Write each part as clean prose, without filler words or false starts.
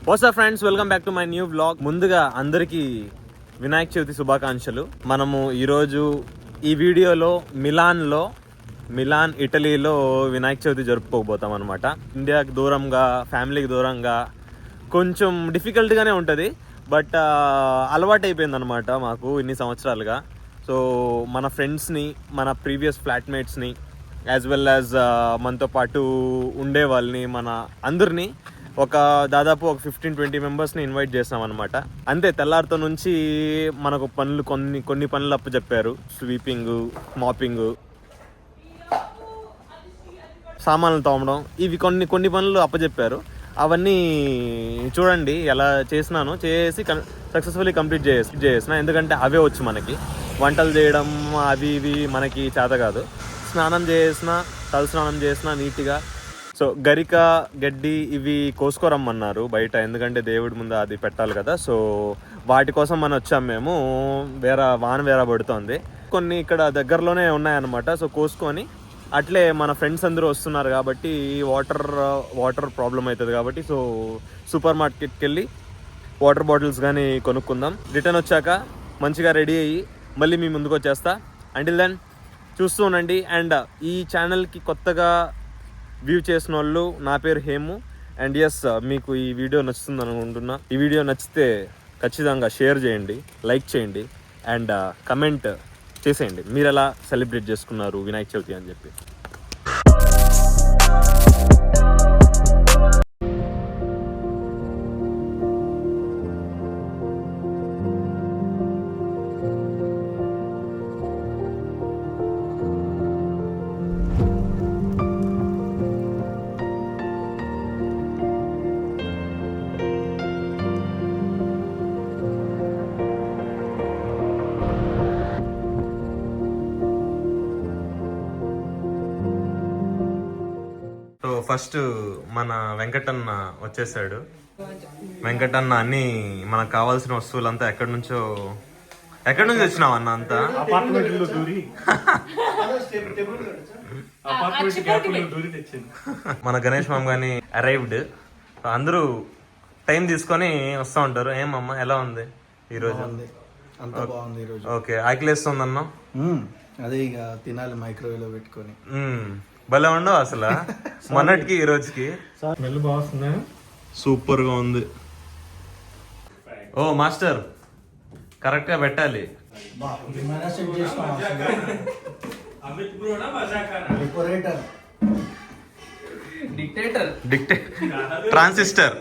WhatsApp friends, welcome back to my new vlog. ముందుగా అందరికీ వినాయక చవితి శుభాకాంక్షలు. మనము ఈరోజు ఈ వీడియోలో మిలాన్ ఇటలీలో వినాయక చవితి జరుపుకోబోతాం అనమాట. ఇండియాకి దూరంగా, ఫ్యామిలీకి దూరంగా కొంచెం డిఫికల్ట్గానే ఉంటుంది, బట్ అలవాటు అయిపోయింది అనమాట మాకు ఇన్ని సంవత్సరాలుగా. సో మన ఫ్రెండ్స్ని, మన ప్రీవియస్ ఫ్లాట్మేట్స్ని, యాజ్ వెల్ యాజ్ మనతో పాటు ఉండే వాళ్ళని, మన అందరినీ ఒక దాదాపు ఒక 15-20 మెంబర్స్ని ఇన్వైట్ చేస్తాం అనమాట. అంతే, తెల్లారితో నుంచి మనకు పనులు కొన్ని పనులు అప్పు చెప్పారు. స్వీపింగ్, మాపింగ్, సామాన్లు తోమడం, ఇవి కొన్ని పనులు అప్పచెప్పారు. అవన్నీ చూడండి ఎలా చేసినాను, చేసి సక్సెస్ఫుల్లీ కంప్లీట్ చేసిన. ఎందుకంటే అవే వచ్చు మనకి. వంటలు చేయడం అవి ఇవి మనకి చేత కాదు. స్నానం చేసిన, తలస్నానం చేసిన నీట్గా. సో గరిక, గడ్డి ఇవి కోసుకోరమ్మన్నారు బయట, ఎందుకంటే దేవుడి ముందు అది పెట్టాలి కదా. సో వాటి కోసం మనం వచ్చాం మేము. వాన పడుతోంది. కొన్ని ఇక్కడ దగ్గరలోనే ఉన్నాయన్నమాట. సో కోసుకొని అట్లే మన ఫ్రెండ్స్ అందరూ వస్తున్నారు కాబట్టి వాటర్ ప్రాబ్లం అవుతుంది కాబట్టి, సో సూపర్ మార్కెట్కి వెళ్ళి వాటర్ బాటిల్స్ కానీ కొనుక్కుందాం. రిటర్న్ వచ్చాక మంచిగా రెడీ అయ్యి మళ్ళీ మీ ముందుకు వచ్చేస్తా. అంటిల్ దెన్ చూస్తూ ఉండండి. అండ్ ఈ ఛానల్కి కొత్తగా వ్యూ చేసిన వాళ్ళు, నా పేరు హేము. అండ్ ఎస్, మీకు ఈ వీడియో నచ్చుతుంది అనుకుంటున్నా. ఈ వీడియో నచ్చితే ఖచ్చితంగా షేర్ చేయండి, లైక్ చేయండి, అండ్ కమెంట్ చేసేయండి మీరు ఎలా సెలబ్రేట్ చేసుకున్నారు వినాయక చవితి అని చెప్పి. సో ఫస్ట్ మన వెంకటన్న వచ్చేసాడు. వెంకటన్న అన్ని మనకు కావాల్సిన వస్తువులంతా ఎక్కడి నుంచి వచ్చినావు అన్న? అంతా మన గణేష్ మామ గాని అరైవ్డ్. అందరూ టైం తీసుకొని వస్తూ ఉంటారు. ఏమమ్మా ఎలా ఉంది ఈరోజు? ఓకే, ఆకలిస్తుందన్నా? అదే ఇక తినాలి, మైక్రోవేవ్ లో పెట్టుకొని. భలే ఉండవు అసలు మొన్నటికి ఈ రోజుకి. స్మెల్ బాగుంది, సూపర్ గా ఉంది. ఓ మాస్టర్, కరెక్ట్ గా పెట్టాలి. Transistor,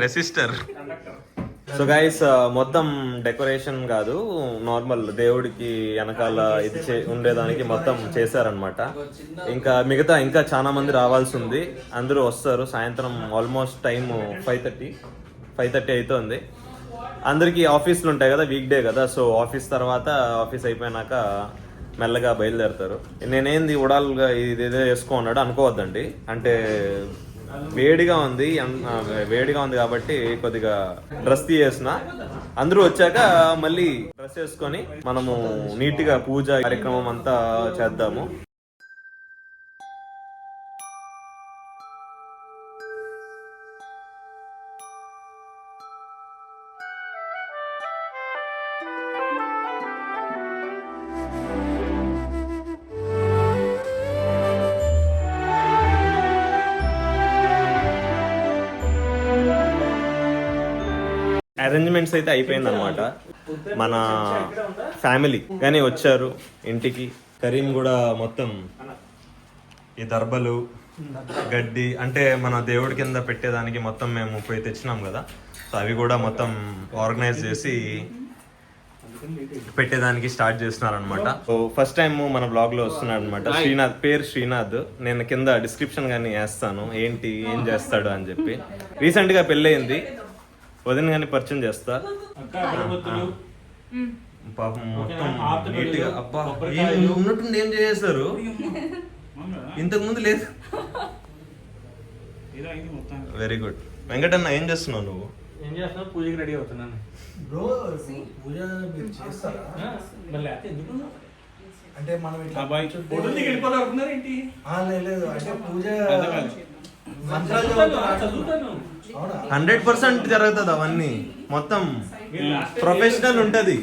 resistor. సో గైస్, మొత్తం డెకరేషన్ కాదు, నార్మల్ దేవుడికి వెనకాల ఇది ఉండేదానికి మొత్తం చేశారనమాట. ఇంకా చాలా మంది రావాల్సి ఉంది. అందరూ వస్తారు సాయంత్రం. ఆల్మోస్ట్ టైం 5:30 అవుతుంది. అందరికీ ఆఫీసులు ఉంటాయి కదా, వీక్ డే కదా. సో ఆఫీస్ అయిపోయినాక మెల్లగా బయలుదేరుతారు. నేనేంది ఉడాలుగా ఇదేదో వేసుకో అన్నాడు అనుకోవద్దండి. అంటే వేడిగా ఉంది కాబట్టి కొద్దిగా డ్రెస్ తీసేసిన. అందరూ వచ్చాక మళ్ళీ డ్రెస్ వేసుకొని మనము నీట్గా పూజ కార్యక్రమం అంతా చేద్దాము. అరేంజ్మెంట్స్ అయితే అయిపోయింది అనమాట. మన ఫ్యామిలీ కానీ వచ్చారు ఇంటికి. కరీం కూడా మొత్తం ఈ దర్బలు, గడ్డి అంటే మన దేవుడి కింద పెట్టేదానికి మొత్తం మేము పోయి తెచ్చినాం కదా. సో అవి కూడా మొత్తం ఆర్గనైజ్ చేసి పెట్టేదానికి స్టార్ట్ చేస్తున్నారు అనమాట. సో ఫస్ట్ టైం మన బ్లాగ్ లో వస్తున్నాడు అనమాట. పేరు శ్రీనాథ్. నేను కింద డిస్క్రిప్షన్ కానీ వేస్తాను ఏం చేస్తాడు అని చెప్పి. రీసెంట్ గా పెళ్ళయింది, వదిన గాని పరిచయం చేస్తా. పాపం మొత్తం నీట్ గా. అబ్బా, ఉన్నట్టుండి ఏం చేసేసారు, ఇంతకు ముందు లేదు. Very good. వెంకటన్న, ఏం చేస్తున్నావు నువ్వు? పూజకి రెడీ అవుతున్నాను. అంటే మనం లేదు, అంటే పూజ 100% జరుగుతుంది అవన్నీ మొత్తం ప్రొఫెషనల్ ఉంటది.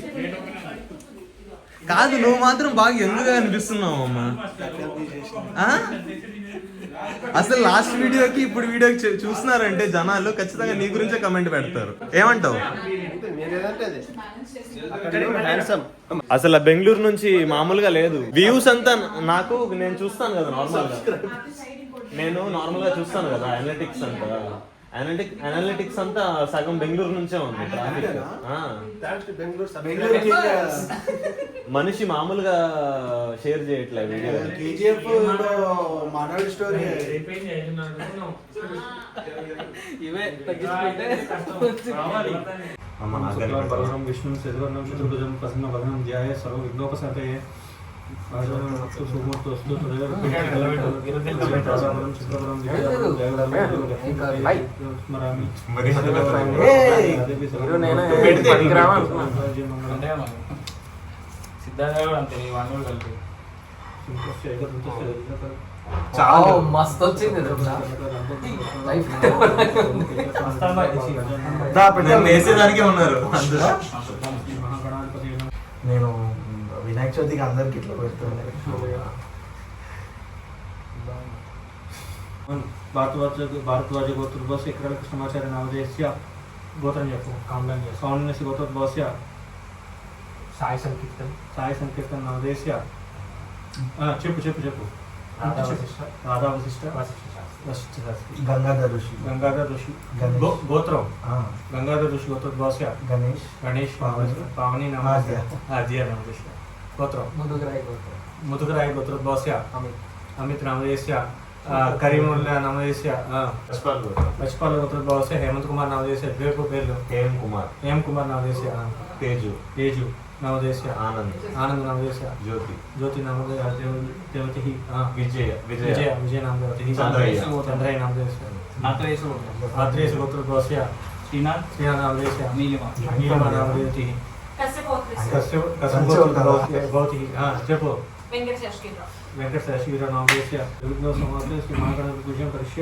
కాదు నువ్వు మాత్రం బాగా ఎందుగా అనిపిస్తున్నావు అమ్మా. అసలు లాస్ట్ వీడియోకి ఇప్పుడు వీడియోకి చూస్తున్నారంటే జనాలు ఖచ్చితంగా నీ గురించే కమెంట్ పెడతారు. ఏమంటావు? అసలు బెంగళూరు నుంచి మామూలుగా లేదు వ్యూస్ అంతా. నాకు నేను చూస్తాను కదా నార్మల్ గా చూస్తాను కదా అనలిటిక్స్ అంతా. అనలిటిక్స్ అంతా సగం బెంగళూరు నుంచే ఉంది ట్రాఫిక్. మనిషి మామూలుగా షేర్ చేయట్లేదు వీడియో. విష్ణు చతుర్భుజం ప్రసన్న వదనం ధ్యాయ సర్వ విఘ్నోపశాంతయే మస్తు వచ్చింది. వేసేదానికే ఉన్నారు. నేను వినాయక చవితికి అందరికి ఇట్లా పెడుతుండే. భారద్వాజ గోత్రోద్భవస్య ఇక్కడ కృష్ణమాచార్య నామధేయస్య గోత్రం చెప్పు. కౌండన్యస్య గోత్రోద్భవస్య సాయి సంకీర్తన్ నామధేయస్య చెప్పు రాధా వశిష్ఠ గంగాధర్ ఋషి గోత్రం గంగాధర్ ఋషి గోత్రోద్భవస్య గణేష్ పావని నామధేయ నామధేయస్య గోత్రం ముదుగరాయ గోత్రోద్భవస్య అమిత్ నామధేయస్య కరీముల్లా నామధేయస్య పశుపాల గోత్రోద్భవస్య హేమంత్ కుమార్ నామధేయస్య పేర్లు హేమ కుమార్ నామధేయస్య తేజు నామధేయస్య ఆనంద్ నామధేయస్య జ్యోతి నామధేయ దేవతి విజయ నామదేవతి చంద్రయ్య నామధేయస్య ఆత్రేయస్ గోత్రోద్భవస్య శ్రీనాథ్ నామధేయస్య నీలిమ నామదేవతి భవతి చెప్పు. వెంకట శశిరావు నామధేయస్య విఘ్నో సమాధి శ్రీ మహాగణపతి పూజం కరిష్య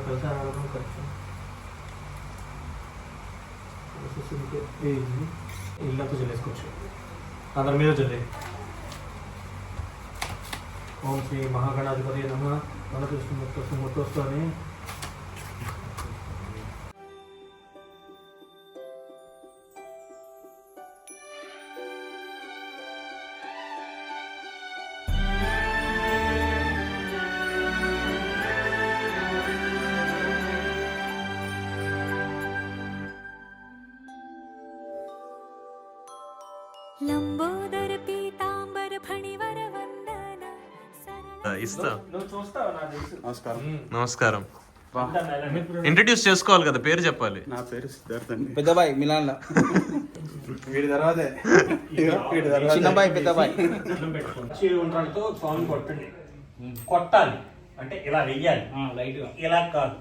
కలశారాధనం కరిష్య ఇల్లంతా చల్లేసుకోవచ్చు. అందరి మీద చల్లే. ఓం శ్రీ మహాగణాధిపతి నమః. ముట్టొస్తు అని లంబోదర పీతాంబర ఫణివర వందన ఇస్తా. నువ్వు చూస్తావు నాకు తెలుసు. నమస్కారం. ఇంట్రడ్యూస్ చేసుకోవాలి కదా, పేరు చెప్పాలి. నా పేరు సిద్ధార్థ్ అండి. పెద్దబాయ్ మిలాన్ వీడి తర్వాతే చిన్నబాయ్ పెద్దబాయ్. ఉంటాడుతో సౌండ్ కొట్టండి. కొట్టాలి అంటే ఇలా వెయ్యాలి, లైట్ ఇలా కాదు.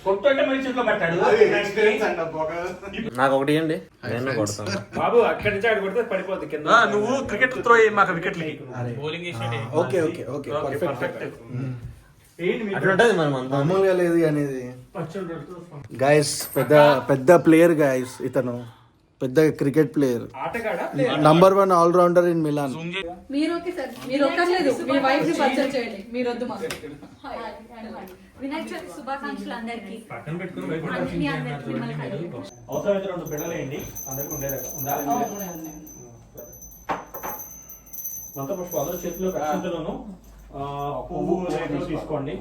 కొట్టు మరి చేతిలో పెట్టాడు. నాకు ఒకటి ఇవ్వండి, నేను కొడతాను. బాబు అక్కడి నుంచి ఆడ కొడితే పడిపోద్ది కింద. నువ్వు క్రికెట్ త్రో మాకు వికెట్లకి ఓకే పర్ఫెక్ట్. అట్లుంటది మనం అంతా. మామూలుగా లేదు అనేది. గైస్ పెద్ద ప్లేయర్ గైస్. ఇతను పెద్ద cricket player, number 1 allrounder in Milan. మీరు ఓకే సార్, మీరు ఒక్కర్లేదు, మీ వైఫ్ ని పరిచయం చేయండి. మీరు వద్దు మాకు. వినాయక చవితి శుభాకాంక్షలు అందరికి. అవసరమైతే 2 బిడ్డలేయండి అందరికి ఉండేదాకా మంత పుష్పాలు చేతిలో అక్షంతలను పువ్వు రేకులు తీసుకోండి.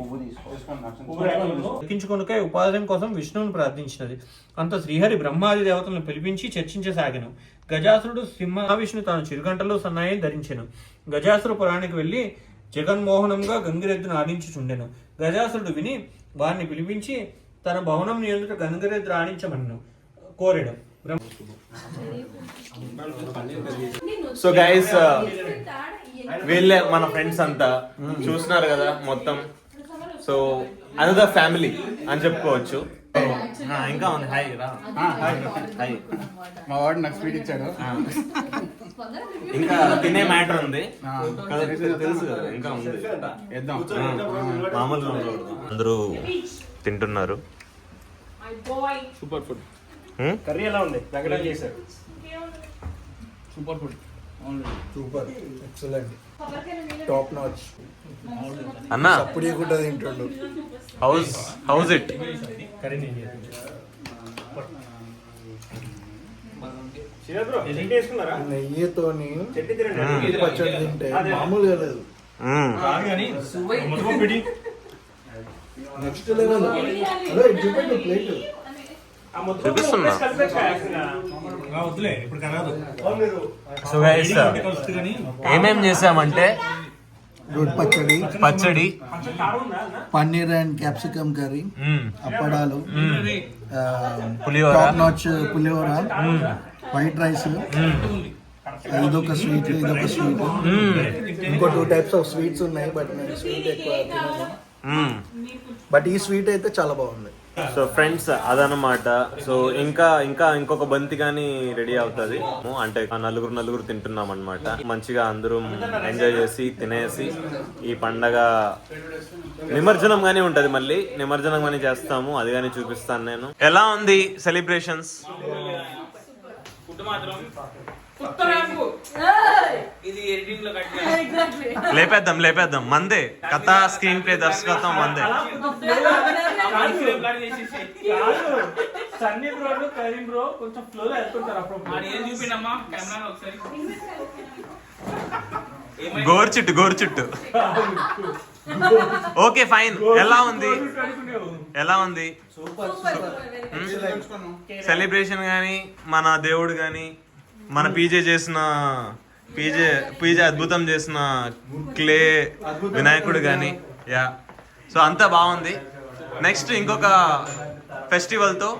దక్కించుకొనకై ఉపాధి కోసం విష్ణువుని ప్రార్థించినది. అంత శ్రీహరి బ్రహ్మాది దేవతలను పిలిపించి చర్చించసాగెను. గజాసురుడు సింహవిష్ణు తాను చిరుగంటలు సన్నాయి ధరించెను. గజాసురు పురానికి వెళ్లి జగన్మోహనంగా గంగిరెద్దును ఆడించుచుండెను. గజాసురుడు విని వారిని పిలిపించి తన భవనం ఎదుట గంగిరెద్దు ఆడించమను కోరెడు. సో గైస్, వీళ్ళే మన ఫ్రెండ్స్ అంతా. చూస్తున్నారు కదా మొత్తం. సో అనదర్ ఫ్యామిలీ అని చెప్పుకోవచ్చు. ఇంకా ఉంది. హాయ్ రా. హాయ్. మా వాడు నాకు స్వీట్ ఇచ్చాడు. స్పందన review. ఇంకా తినే మ్యాటర్ ఉంది కదా, తెలుసు కదా, ఇంకా ఉంది. మామూలుగా ఉండకూడదు. అందరూ తింటున్నారు. Super food. కర్రీ ఎలా ఉంది? దగ్గర చేశారు. Super food. Super, excellent, top notch. అన్నా అప్పుడే కూడా తింటుండు. House it? కర్రీ నేను చేశాను. నెయ్యితోని పచ్చడి తింటే మామూలుగా లేదు, నెక్స్ట్ లెవెల్. అదే చూపెట్టు ప్లేట్. చూపిస్తున్నా. వద్దులే ఇప్పుడు కలగదు. సో గైస్ ఏమేం చేసామంటే రోడ్ పచ్చడి, పన్నీర్ అండ్ క్యాప్సికమ్ కర్రీ, అప్పడాలు, పులిహోర, టాప్ నాచ్ పులిహోర, వైట్ రైస్, ఇదొక స్వీట్, ఇంకో 2 types ఆఫ్ స్వీట్స్ ఉన్నాయి, బట్ నేను స్వీట్ ఎక్కువ తినను. బట్ ఈ స్వీట్ అయితే చాలా బాగుంది. సో ఫ్రెండ్స్ అదనమాట. సో ఇంకొక బంతి కానీ రెడీ అవుతుంది. అంటే నలుగురు తింటున్నాం అనమాట. మంచిగా అందరూ ఎంజాయ్ చేసి తినేసి ఈ పండగ నిమజ్జనం గానీ ఉంటది, మళ్ళీ నిమజ్జనం గానీ చేస్తాము, అది కానీ చూపిస్తాను నేను. ఎలా ఉంది సెలబ్రేషన్స్? లేపేద్దాం మందే కథ, స్క్రీన్ ప్లే, దర్శకత్వం మందే. సన్నీ బ్రో, కరీం బ్రో కొంచెం ఫ్లో లో వెళ్తుంటారు అప్పుడు. గోరుచుట్టు. Okay fine. ఎలా ఉంది సెలబ్రేషన్ గానీ, మన దేవుడు గానీ, మన పీజే అద్భుతం చేసిన క్లే వినాయకుడు గానీ, యా. సో అంతా బాగుంది. నెక్స్ట్ ఇంకొక ఫెస్టివల్ తో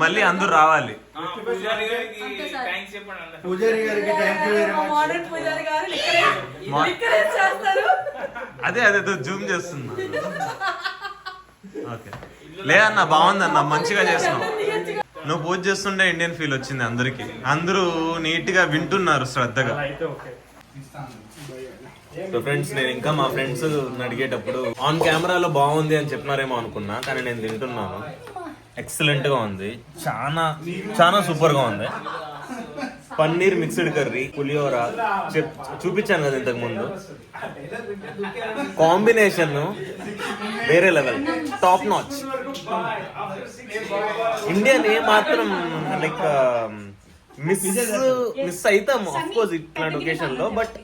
మళ్ళీ అందరూ రావాలి. పూజారి గారికి థ్యాంక్ యూ వెరీ మచ్. అదే జూమ్ చేస్తున్నా. ఓకే లేదన్నా, బాగుందన్న, మంచిగా చేస్తున్నావు. నువ్వు పూజ చేస్తుంటే ఇండియన్ ఫీల్ వచ్చింది అందరికి. అందరూ నీట్ గా వింటున్నారు శ్రద్ధగా. సో ఫ్రెండ్స్, నేను ఇంకా మా ఫ్రెండ్స్ అడిగేటప్పుడు ఆన్ కెమెరాలో బాగుంది అని చెప్పినారేమో అనుకున్నా, కానీ నేను తింటున్నాను. ఎక్సలెంట్ గా ఉంది, చాలా సూపర్ గా ఉంది. పన్నీర్ మిక్స్డ్ కర్రీ, పులిహోర చూపించాను కదా ఇంతకు ముందు. కాంబినేషన్ వేరే లెవెల్, టాప్ నాచ్. ఇండియన్ ఏ మాత్రం లైక్ మిస్ అవుతాం ఆఫ్ కోర్స్ ఇట్లాంటి ఒకేషన్ లో, బట్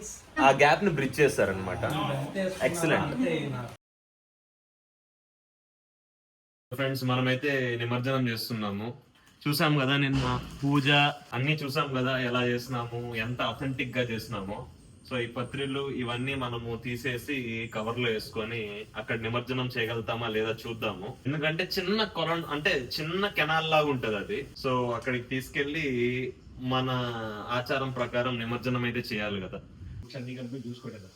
ఆ గ్యాప్ ని బ్రిడ్జ్ చేస్తారనమాట. ఎక్సలెంట్. ఫ్రెండ్స్, మనమైతే నిమజ్జనం చేస్తున్నాము. చూసాం కదా నిన్న పూజ అన్ని చూసాం కదా, ఎలా చేసినాము, ఎంత అథెంటిక్ గా చేసినాము. సో ఈ పత్రిలు ఇవన్నీ మనము తీసేసి కవర్ లో వేసుకొని అక్కడ నిమజ్జనం చేయగలుగుతామా లేదా చూద్దాము. ఎందుకంటే చిన్న కెనాల్ లాగా ఉంటది అది. సో అక్కడికి తీసుకెళ్లి మన ఆచారం ప్రకారం నిమజ్జనం అయితే చేయాలి కదా. అన్ని కలిపి చూసుకోలేదు.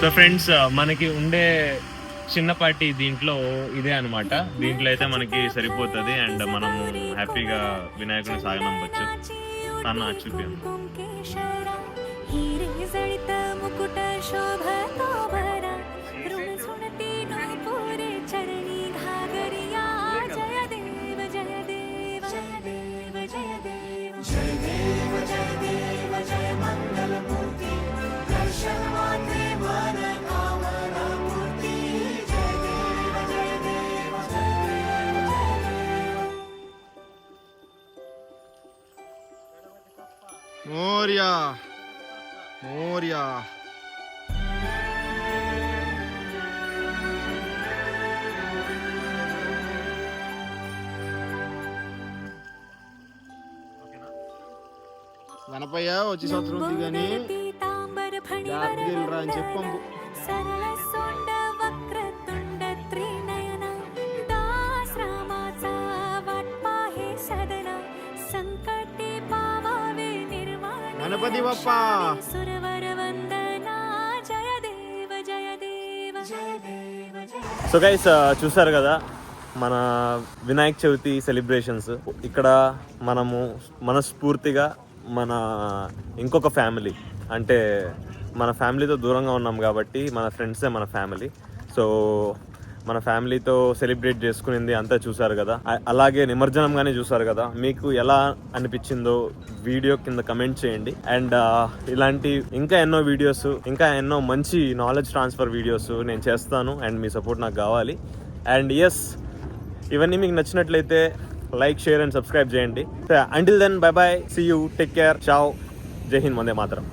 సో ఫ్రెండ్స్, మనకి ఉండే చిన్నపాటి దీంట్లో ఇదే అన్నమాట. దీంట్లో అయితే మనకి సరిపోతుంది అండ్ మనము హ్యాపీగా వినాయకుడిని సాగనంపచ్చు. అన్న చూపించాను. మోరియా మోరియా. గణపయ్య వచ్చే సంవత్సరం దిగని జాగ్రత్తగా అని చెప్పంపు. सरळ सोंड वक्रतुंड त्रिनयन दास रामाचा वाटपा हे सदना संकटे पावावे निर्वाण गणपती बाप्पा सुरवर वंदना जय देव जय देव जय देव जय సో గైస్ చూసారు కదా మన వినాయక చవితి సెలబ్రేషన్స్. ఇక్కడ మనము మనస్ఫూర్తిగా మన ఇంకొక ఫ్యామిలీ అంటే మన ఫ్యామిలీతో దూరంగా ఉన్నాం కాబట్టి మన ఫ్రెండ్సే మన ఫ్యామిలీ. సో మన ఫ్యామిలీతో సెలబ్రేట్ చేసుకునింది అంతా చూసారు కదా. అలాగే నిమజ్జనంగానే చూసారు కదా. మీకు ఎలా అనిపించిందో వీడియో కింద కమెంట్ చేయండి. అండ్ ఇలాంటి ఇంకా ఎన్నో వీడియోస్, ఇంకా ఎన్నో మంచి నాలెడ్జ్ ట్రాన్స్ఫర్ వీడియోస్ నేను చేస్తాను. అండ్ మీ సపోర్ట్ నాకు కావాలి. అండ్ ఎస్, ఇవన్నీ మీకు నచ్చినట్లయితే లైక్, షేర్ అండ్ సబ్స్క్రైబ్ చేయండి. Until then bye bye, see you, take care, ciao, Jai Hind, Vande Mataram.